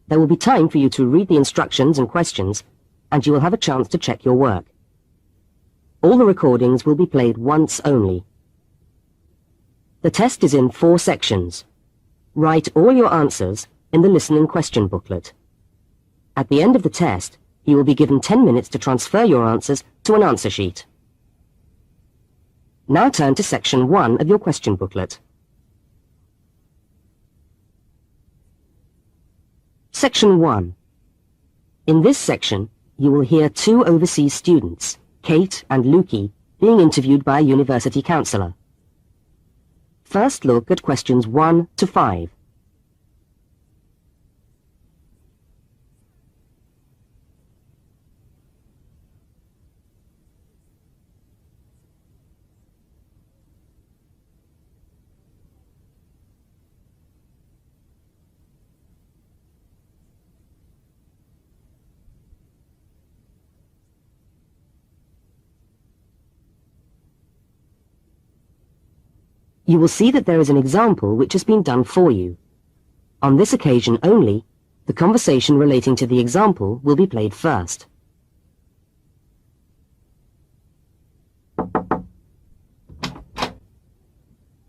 There will be time for you to read the instructions and questions, and you will have a chance to check your work. All the recordings will be played once only. The test is in 4 sections. Write all your answers in the listening question booklet. At the end of the test, you will be given 10 minutes to transfer your answers to an answer sheet. Now turn to section 1 of your question booklet. Section 1. In this section, you will hear 2 overseas students, Kate and Lukey, being interviewed by a university counsellor. First look at questions 1 to 5. You will see that there is an example which has been done for you. On this occasion only, the conversation relating to the example will be played first.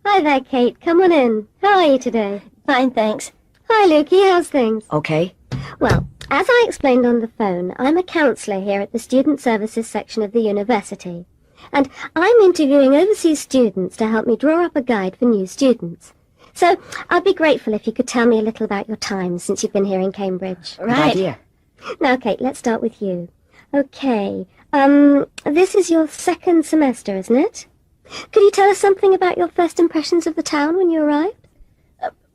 Hi there, Kate. Come on in. How are you today? Fine, thanks. Hi, Lukey. How's things? Okay. Well, as I explained on the phone, I'm a counsellor here at the Student Services section of the university. And I'm interviewing overseas students to help me draw up a guide for new students. So I'd be grateful if you could tell me a little about your time since you've been here in Cambridge. Right. Good idea. Now, Kate, let's start with you. Okay, this is your 2nd semester, isn't it? Could you tell us something about your first impressions of the town when you arrived?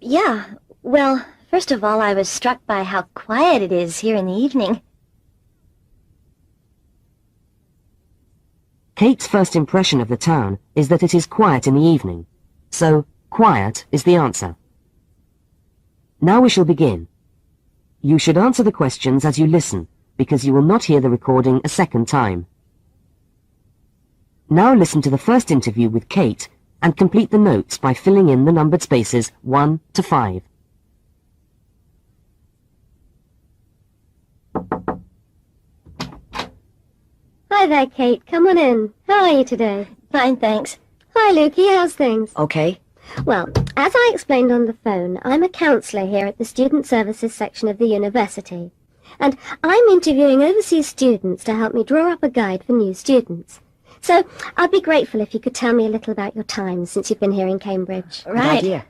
Yeah, well, first of all, I was struck by how quiet it is here in the evening. Kate's first impression of the town is that it is quiet in the evening, so quiet is the answer. Now we shall begin. You should answer the questions as you listen, because you will not hear the recording a second time. Now listen to the first interview with Kate and complete the notes by filling in the numbered spaces 1 to 5. Hi there, Kate. Come on in. How are you today? Fine, thanks. Hi, Lukey. How's things? Okay. Well, as I explained on the phone, I'm a counsellor here at the Student Services section of the university. And I'm interviewing overseas students to help me draw up a guide for new students. So I'd be grateful if you could tell me a little about your time since you've been here in Cambridge. Right. Good idea.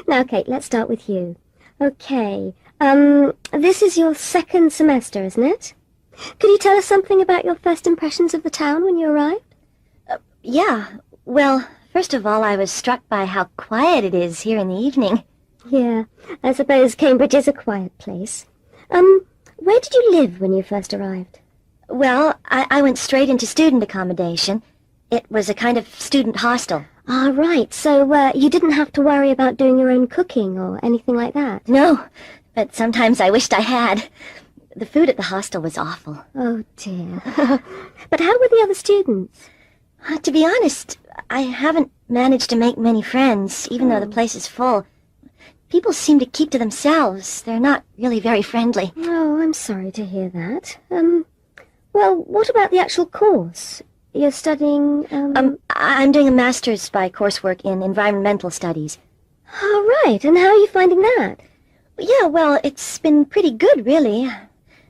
Now, Kate, let's start with you. Okay, this is your 2nd semester, isn't it? Could you tell us something about your first impressions of the town when you arrived? Yeah, well, first of all, I was struck by how quiet it is here in the evening. Yeah, I suppose Cambridge is a quiet place. Where did you live when you first arrived? Well, I went straight into student accommodation. It was a kind of student hostel. Ah, right, so you didn't have to worry about doing your own cooking or anything like that? No, but sometimes I wished I had. The food at the hostel was awful. Oh, dear. But how were the other students? To be honest, I haven't managed to make many friends, even though the place is full. People seem to keep to themselves. They're not really very friendly. Oh, I'm sorry to hear that. Well, what about the actual course? You're studying, I'm doing a master's by coursework in environmental studies. Oh, right, and how are you finding that? Yeah, well, it's been pretty good, really.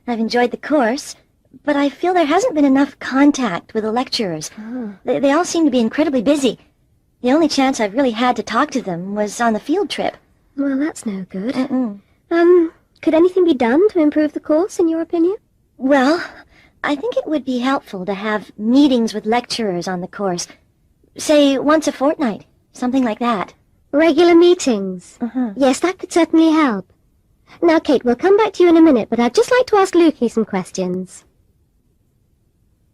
I've enjoyed the course, but I feel there hasn't been enough contact with the lecturers. Oh. They all seem to be incredibly busy. The only chance I've really had to talk to them was on the field trip. Well, that's no good. Mm-mm. Could anything be done to improve the course, in your opinion? Well, I think it would be helpful to have meetings with lecturers on the course. Say, once a fortnight, something like that. Regular meetings? Yes, that could certainly help. Now, Kate, we'll come back to you in a minute, but I'd just like to ask Lukey some questions.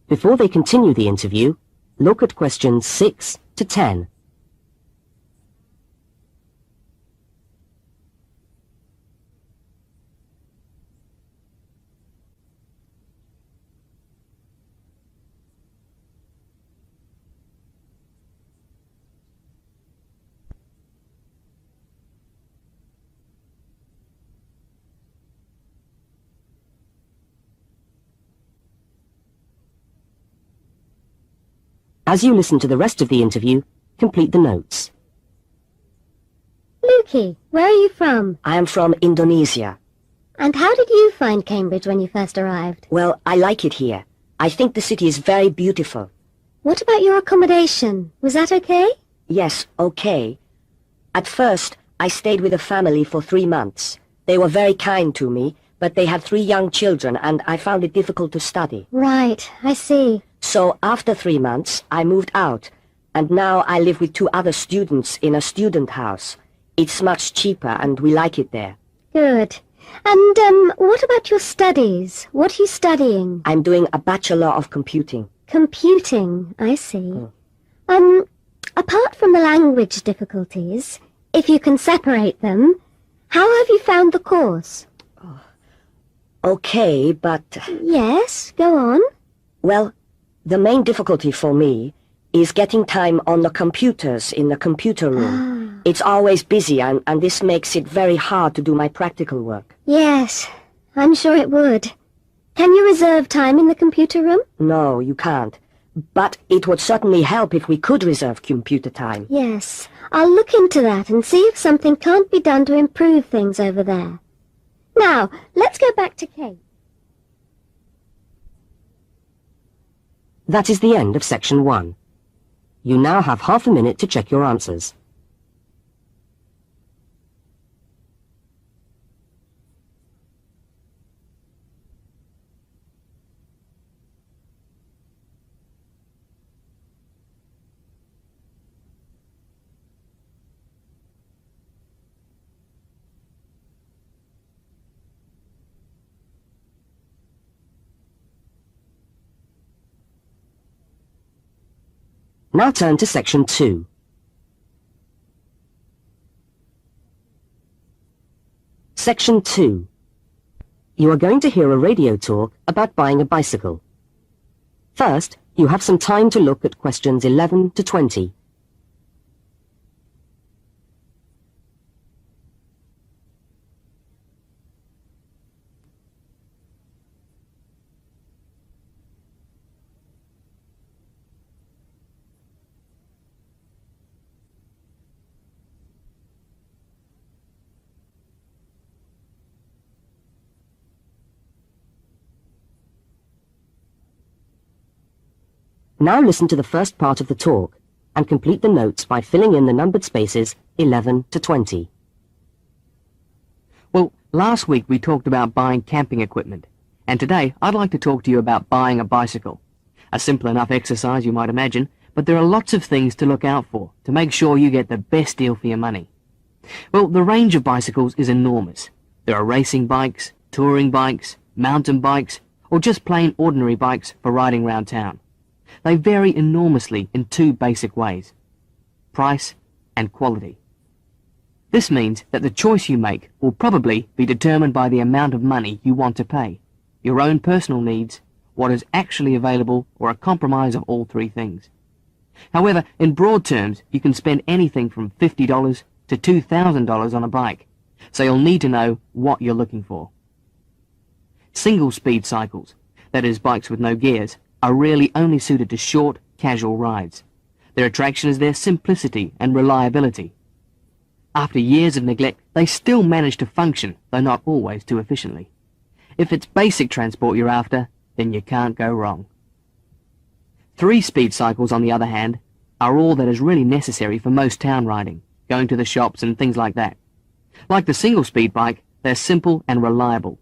Before they continue the interview, look at questions 6 to 10. As you listen to the rest of the interview, complete the notes. Lukey, where are you from? I am from Indonesia. And how did you find Cambridge when you first arrived? Well, I like it here. I think the city is very beautiful. What about your accommodation? Was that okay? Yes, okay. At first, I stayed with a family for 3 months. They were very kind to me, but they had 3 young children and I found it difficult to study. Right, I see. So after 3 months, I moved out, and now I live with 2 other students in a student house. It's much cheaper and we like it there. Good. And, what about your studies? What are you studying? I'm doing a Bachelor of Computing. Computing, I see. Apart from the language difficulties, if you can separate them, how have you found the course? Okay, but... Yes, go on. Well, the main difficulty for me is getting time on the computers in the computer room. It's always busy, and this makes it very hard to do my practical work. Yes, I'm sure it would. Can you reserve time in the computer room? No, you can't. But it would certainly help if we could reserve computer time. Yes, I'll look into that and see if something can't be done to improve things over there. Now, let's go back to Kate. That is the end of section 1. You now have half a minute to check your answers. Now turn to section 2. Section 2. You are going to hear a radio talk about buying a bicycle. First, you have some time to look at questions 11 to 20. Now listen to the first part of the talk and complete the notes by filling in the numbered spaces 11 to 20. Well, last week we talked about buying camping equipment, and today I'd like to talk to you about buying a bicycle. A simple enough exercise, you might imagine, but there are lots of things to look out for to make sure you get the best deal for your money. Well, the range of bicycles is enormous. There are racing bikes, touring bikes, mountain bikes, or just plain ordinary bikes for riding round town. They vary enormously in 2 basic ways: price and quality. This means that the choice you make will probably be determined by the amount of money you want to pay, your own personal needs, what is actually available, or a compromise of all 3 things. However, in broad terms, you can spend anything from $50 to $2,000 on a bike, so you'll need to know what you're looking for. Single-speed cycles, that is bikes with no gears, are really only suited to short, casual rides. Their attraction is their simplicity and reliability. After years of neglect, they still manage to function, though not always too efficiently. If it's basic transport you're after, then you can't go wrong. 3-speed cycles, on the other hand, are all that is really necessary for most town riding, going to the shops and things like that. Like the single-speed bike, they're simple and reliable.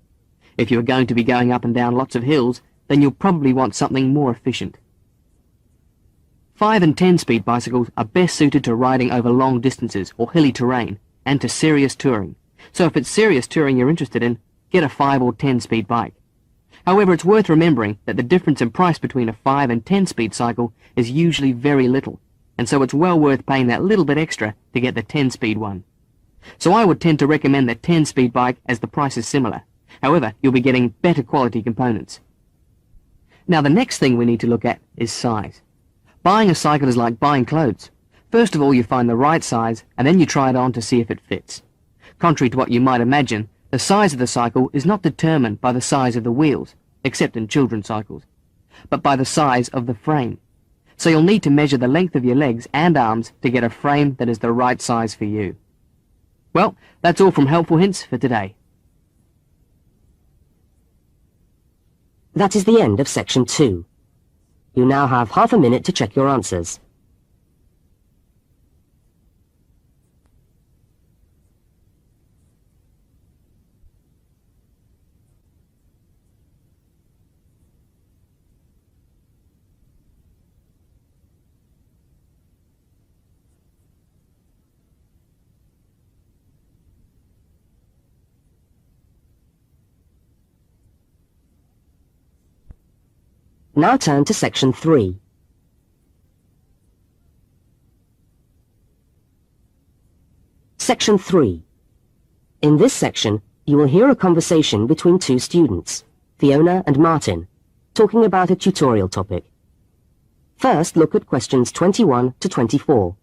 If you're going to be going up and down lots of hills, then you'll probably want something more efficient. 5 and 10-speed bicycles are best suited to riding over long distances or hilly terrain, and to serious touring. So if it's serious touring you're interested in, get a 5 or 10-speed bike. However, it's worth remembering that the difference in price between a 5 and 10-speed cycle is usually very little, and so it's well worth paying that little bit extra to get the 10-speed one. So I would tend to recommend the 10-speed bike as the price is similar. However, you'll be getting better quality components. Now, the next thing we need to look at is size. Buying a cycle is like buying clothes. First of all, you find the right size, and then you try it on to see if it fits. Contrary to what you might imagine, the size of the cycle is not determined by the size of the wheels, except in children's cycles, but by the size of the frame. so you'll need to measure the length of your legs and arms to get a frame that is the right size for you. Well, that's all from Helpful Hints for today. That is the end of Section 2. You now have half a minute to check your answers. Now turn to Section 3. Section 3. In this section, you will hear a conversation between two students, Fiona and Martin, talking about a tutorial topic. First, look at questions 21 to 24.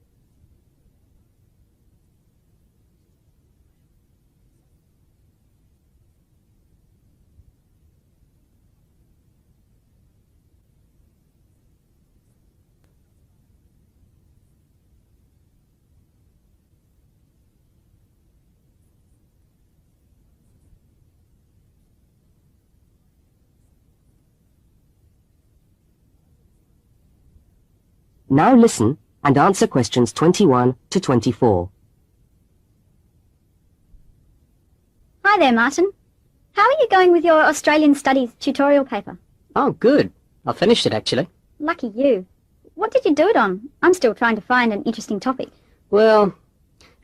Now listen and answer questions 21 to 24. Hi there, Martin. How are you going with your Australian Studies tutorial paper? Oh, good. I finished it, actually. Lucky you. What did you do it on? I'm still trying to find an interesting topic. Well,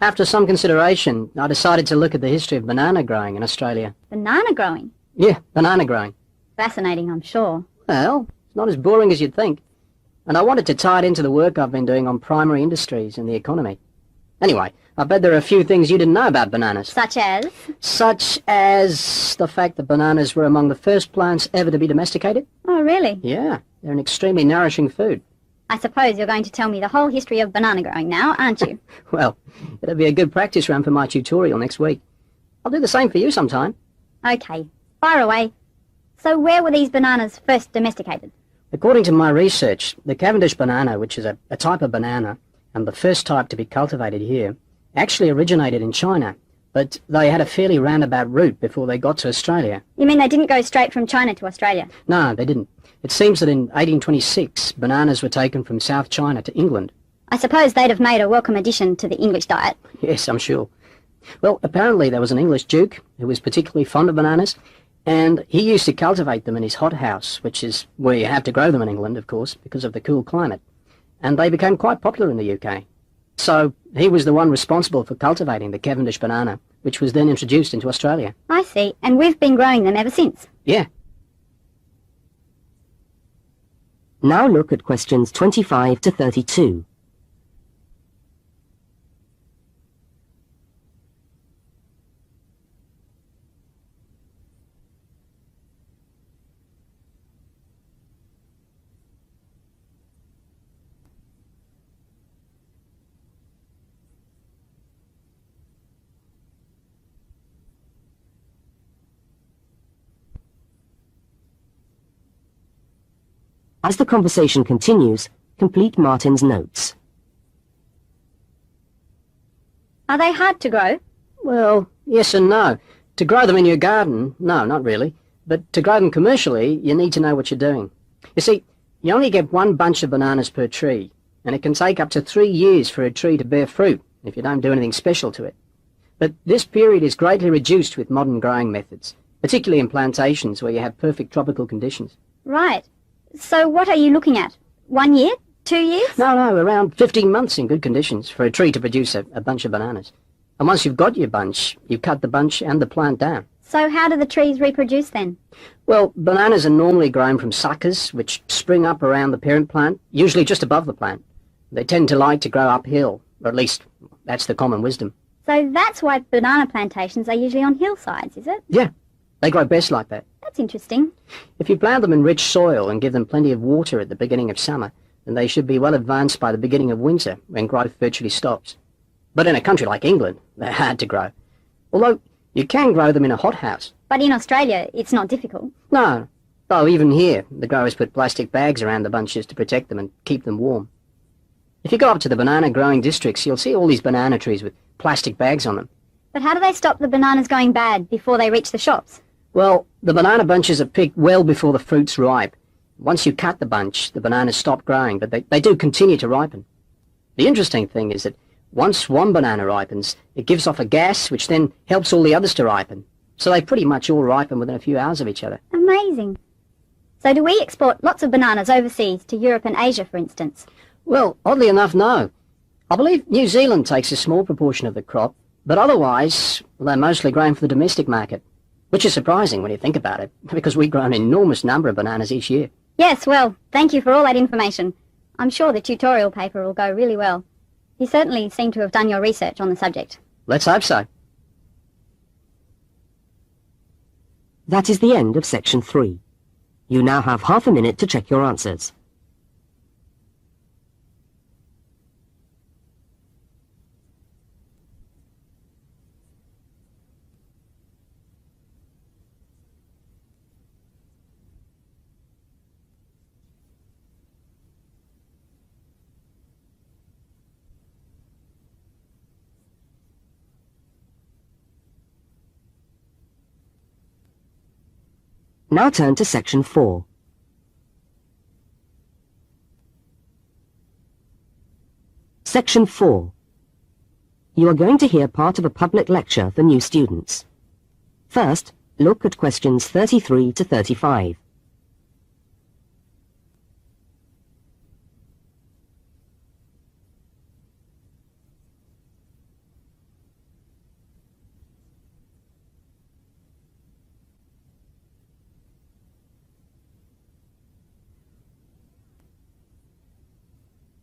after some consideration, I decided to look at the history of banana growing in Australia. Banana growing? Yeah, banana growing. Fascinating, I'm sure. Well, it's not as boring as you'd think. And I wanted to tie it into the work I've been doing on primary industries and the economy. Anyway, I bet there are a few things you didn't know about bananas. Such as? Such as the fact that bananas were among the first plants ever to be domesticated. Oh, really? Yeah, they're an extremely nourishing food. I suppose you're going to tell me the whole history of banana growing now, aren't you? Well, it'll be a good practice run for my tutorial next week. I'll do the same for you sometime. Okay, fire away. So where were these bananas first domesticated? According to my research, the Cavendish banana, which is a type of banana, and the first type to be cultivated here, actually originated in China, but they had a fairly roundabout route before they got to Australia. You mean they didn't go straight from China to Australia? No, they didn't. It seems that in 1826, bananas were taken from South China to England. I suppose they'd have made a welcome addition to the English diet. Yes, I'm sure. Well, apparently there was an English duke who was particularly fond of bananas, and he used to cultivate them in his hothouse, which is where you have to grow them in England, of course, because of the cool climate. And they became quite popular in the UK. So he was the one responsible for cultivating the Cavendish banana, which was then introduced into Australia. I see, and we've been growing them ever since. Yeah. Now look at questions 25 to 32. As the conversation continues, complete Martin's notes. Are they hard to grow? Well, yes and no. To grow them in your garden, no, not really. But to grow them commercially, you need to know what you're doing. You see, you only get one bunch of bananas per tree, and it can take up to 3 years for a tree to bear fruit if you don't do anything special to it. But this period is greatly reduced with modern growing methods, particularly in plantations where you have perfect tropical conditions. Right. So what are you looking at? 1 year? 2 years? No, around 15 months in good conditions for a tree to produce a bunch of bananas. And once you've got your bunch, you cut the bunch and the plant down. So how do the trees reproduce then? Well, bananas are normally grown from suckers, which spring up around the parent plant, usually just above the plant. They tend to like to grow uphill, or at least that's the common wisdom. So that's why banana plantations are usually on hillsides, is it? Yeah, they grow best like that. That's interesting. If you plant them in rich soil and give them plenty of water at the beginning of summer, then they should be well advanced by the beginning of winter, when growth virtually stops. But in a country like England, they're hard to grow. Although you can grow them in a hothouse. But in Australia, it's not difficult. No, Though even here, the growers put plastic bags around the bunches to protect them and keep them warm. If you go up to the banana growing districts, you'll see all these banana trees with plastic bags on them. But how do they stop the bananas going bad before they reach the shops? Well, the banana bunches are picked well before the fruit's ripe. Once you cut the bunch, the bananas stop growing, but they do continue to ripen. The interesting thing is that once one banana ripens, it gives off a gas which then helps all the others to ripen. So they pretty much all ripen within a few hours of each other. Amazing. So do we export lots of bananas overseas to Europe and Asia, for instance? Well, oddly enough, no. I believe New Zealand takes a small proportion of the crop, but otherwise they're mostly grown for the domestic market, which is surprising when you think about it, because we grow an enormous number of bananas each year. Yes, well, thank you for all that information. I'm sure the tutorial paper will go really well. You certainly seem to have done your research on the subject. Let's hope so. That is the end of section 3. You now have half a minute to check your answers. Now turn to section 4. Section 4. You are going to hear part of a public lecture for new students. First, look at questions 33 to 35.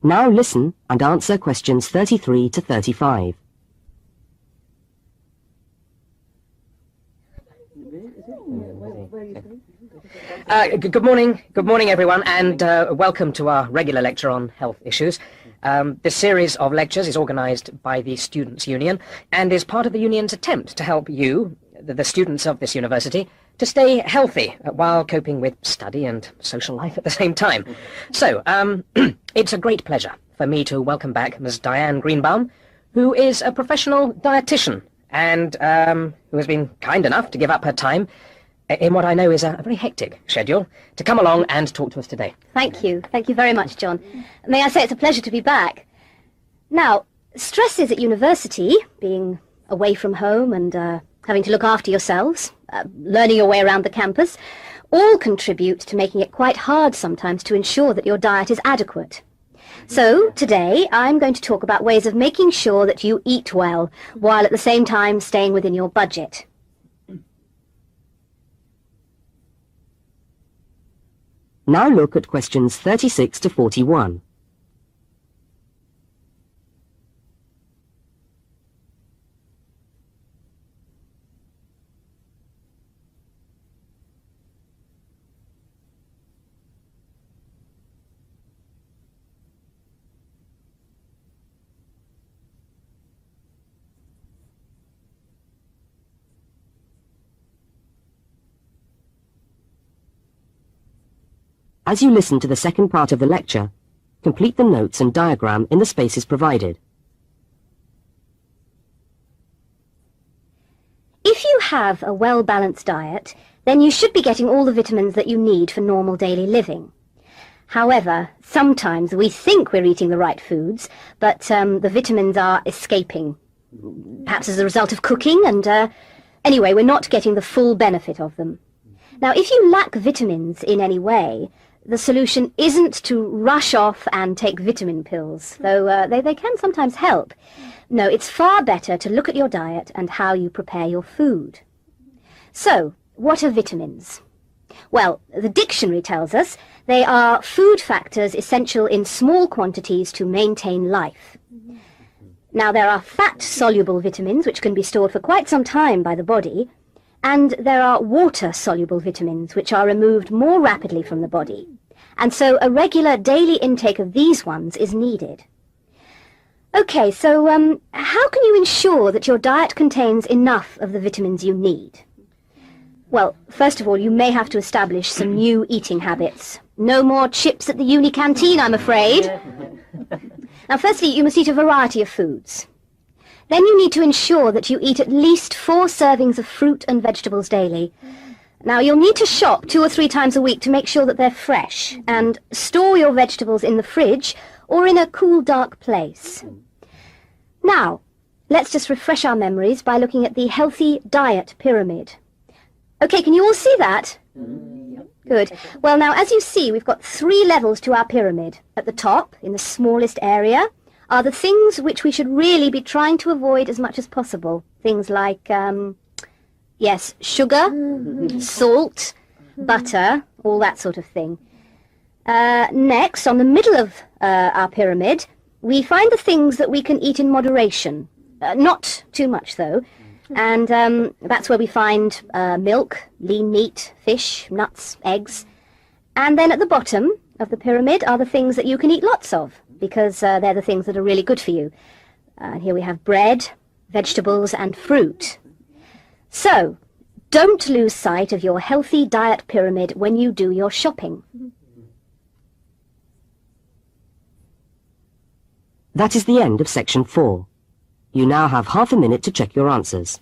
Now listen and answer questions 33 to 35. Good morning everyone, and welcome to our regular lecture on health issues. This series of lectures is organised by the Students' Union and is part of the Union's attempt to help you, the students of this university, to stay healthy while coping with study and social life at the same time. So, it's a great pleasure for me to welcome back Ms. Diane Greenbaum, who is a professional dietitian and who has been kind enough to give up her time in what I know is a very hectic schedule to come along and talk to us today. Thank you. Thank you very much, John. May I say it's a pleasure to be back. Now, stresses at university, being away from home and having to look after yourselves, learning your way around the campus, all contribute to making it quite hard sometimes to ensure that your diet is adequate. So, today, I'm going to talk about ways of making sure that you eat well, while at the same time staying within your budget. Now look at questions 36 to 41. As you listen to the second part of the lecture, complete the notes and diagram in the spaces provided. If you have a well-balanced diet, then you should be getting all the vitamins that you need for normal daily living. However, sometimes we think we're eating the right foods, but the vitamins are escaping, perhaps as a result of cooking, and anyway, we're not getting the full benefit of them. Now, if you lack vitamins in any way, the solution isn't to rush off and take vitamin pills, though they can sometimes help. No, it's far better to look at your diet and how you prepare your food. So, what are vitamins? Well, the dictionary tells us they are food factors essential in small quantities to maintain life. Now, there are fat-soluble vitamins, which can be stored for quite some time by the body, and there are water-soluble vitamins, which are removed more rapidly from the body. And so a regular daily intake of these ones is needed. Okay, so how can you ensure that your diet contains enough of the vitamins you need? Well, first of all, you may have to establish some new eating habits. No more chips at the uni canteen, I'm afraid. Now, firstly, you must eat a variety of foods. Then you need to ensure that you eat at least 4 servings of fruit and vegetables daily. Now, you'll need to shop 2 or 3 times a week to make sure that they're fresh, and store your vegetables in the fridge or in a cool, dark place. Now, let's just refresh our memories by looking at the healthy diet pyramid. Okay, can you all see that? Good. Well, now, as you see, we've got 3 levels to our pyramid. At the top, in the smallest area, are the things which we should really be trying to avoid as much as possible. Things like, yes, sugar, salt, butter, all that sort of thing. Next, on the middle of our pyramid, we find the things that we can eat in moderation. Not too much, though. And that's where we find milk, lean meat, fish, nuts, eggs. And then at the bottom of the pyramid are the things that you can eat lots of, because they're the things that are really good for you. Here we have bread, vegetables, and fruit. So, don't lose sight of your healthy diet pyramid when you do your shopping. That is the end of section 4. You now have half a minute to check your answers.